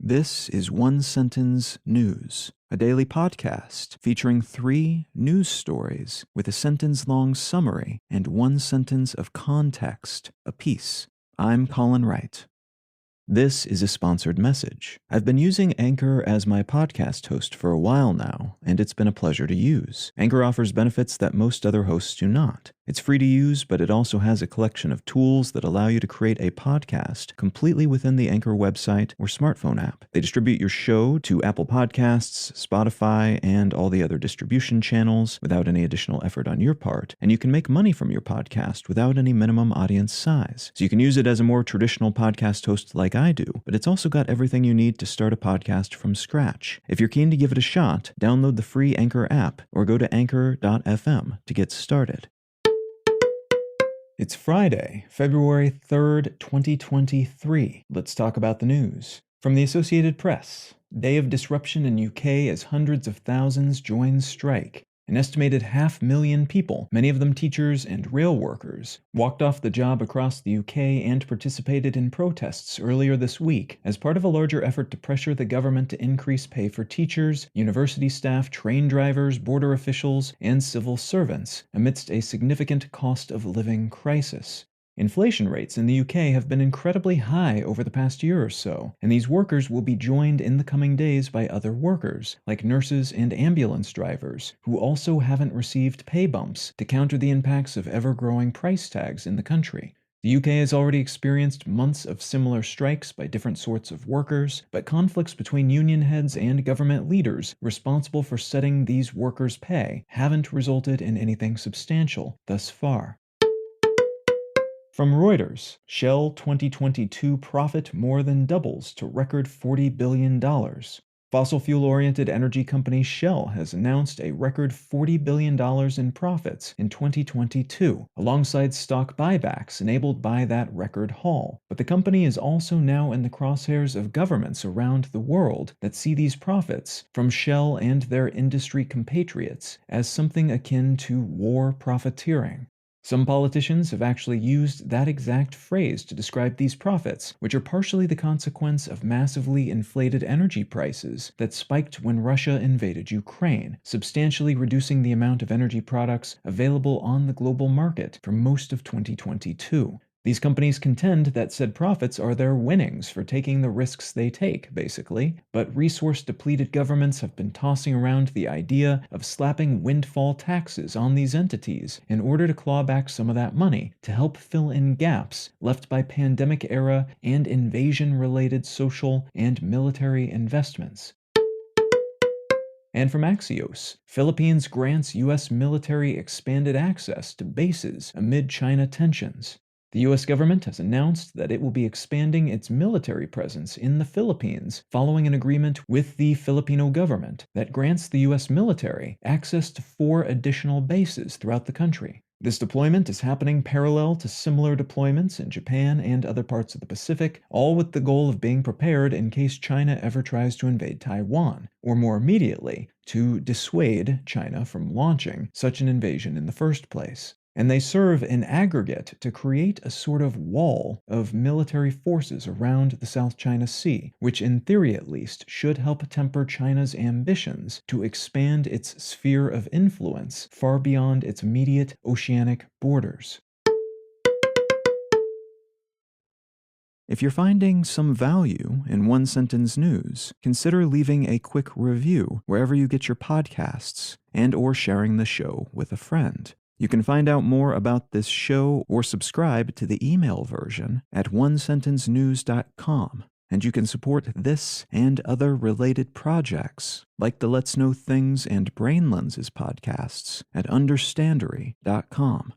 This is One Sentence News, a daily podcast featuring 3 news stories with a sentence-long summary and 1 sentence of context apiece. I'm Colin Wright. This is a sponsored message. I've been using Anchor as my podcast host for a while now, and it's been a pleasure to use. Anchor offers benefits that most other hosts do not. It's free to use, but it also has a collection of tools that allow you to create a podcast completely within the Anchor website or smartphone app. They distribute your show to Apple Podcasts, Spotify, and all the other distribution channels without any additional effort on your part, and you can make money from your podcast without any minimum audience size. So you can use it as a more traditional podcast host like I do, but it's also got everything you need to start a podcast from scratch. If you're keen to give it a shot, download the free Anchor app or go to anchor.fm to get started. It's Friday, February 3rd, 2023. Let's talk about the news. From the Associated Press, day of disruption in UK as hundreds of thousands join strike. An estimated 500,000 people, many of them teachers and rail workers, walked off the job across the UK and participated in protests earlier this week as part of a larger effort to pressure the government to increase pay for teachers, university staff, train drivers, border officials, and civil servants amidst a significant cost of living crisis. Inflation rates in the UK have been incredibly high over the past year or so, and these workers will be joined in the coming days by other workers, like nurses and ambulance drivers, who also haven't received pay bumps to counter the impacts of ever-growing price tags in the country. The UK has already experienced months of similar strikes by different sorts of workers, but conflicts between union heads and government leaders responsible for setting these workers' pay haven't resulted in anything substantial thus far. From Reuters, Shell 2022 profit more than doubles to record $40 billion. Fossil fuel-oriented energy company Shell has announced a record $40 billion in profits in 2022, alongside stock buybacks enabled by that record haul. But the company is also now in the crosshairs of governments around the world that see these profits from Shell and their industry compatriots as something akin to war profiteering. Some politicians have actually used that exact phrase to describe these profits, which are partially the consequence of massively inflated energy prices that spiked when Russia invaded Ukraine, substantially reducing the amount of energy products available on the global market for most of 2022. These companies contend that said profits are their winnings for taking the risks they take, basically, but resource-depleted governments have been tossing around the idea of slapping windfall taxes on these entities in order to claw back some of that money to help fill in gaps left by pandemic-era and invasion-related social and military investments. And from Axios, Philippines grants U.S. military expanded access to bases amid China tensions. The U.S. government has announced that it will be expanding its military presence in the Philippines following an agreement with the Filipino government that grants the U.S. military access to 4 additional bases throughout the country. This deployment is happening parallel to similar deployments in Japan and other parts of the Pacific, all with the goal of being prepared in case China ever tries to invade Taiwan, or more immediately, to dissuade China from launching such an invasion in the first place. And they serve in aggregate to create a sort of wall of military forces around the South China Sea, which in theory at least should help temper China's ambitions to expand its sphere of influence far beyond its immediate oceanic borders. If you're finding some value in One Sentence News, consider leaving a quick review wherever you get your podcasts and/or sharing the show with a friend. You can find out more about this show or subscribe to the email version at onesentencenews.com, and you can support this and other related projects, like the Let's Know Things and Brain Lenses podcasts at understandery.com.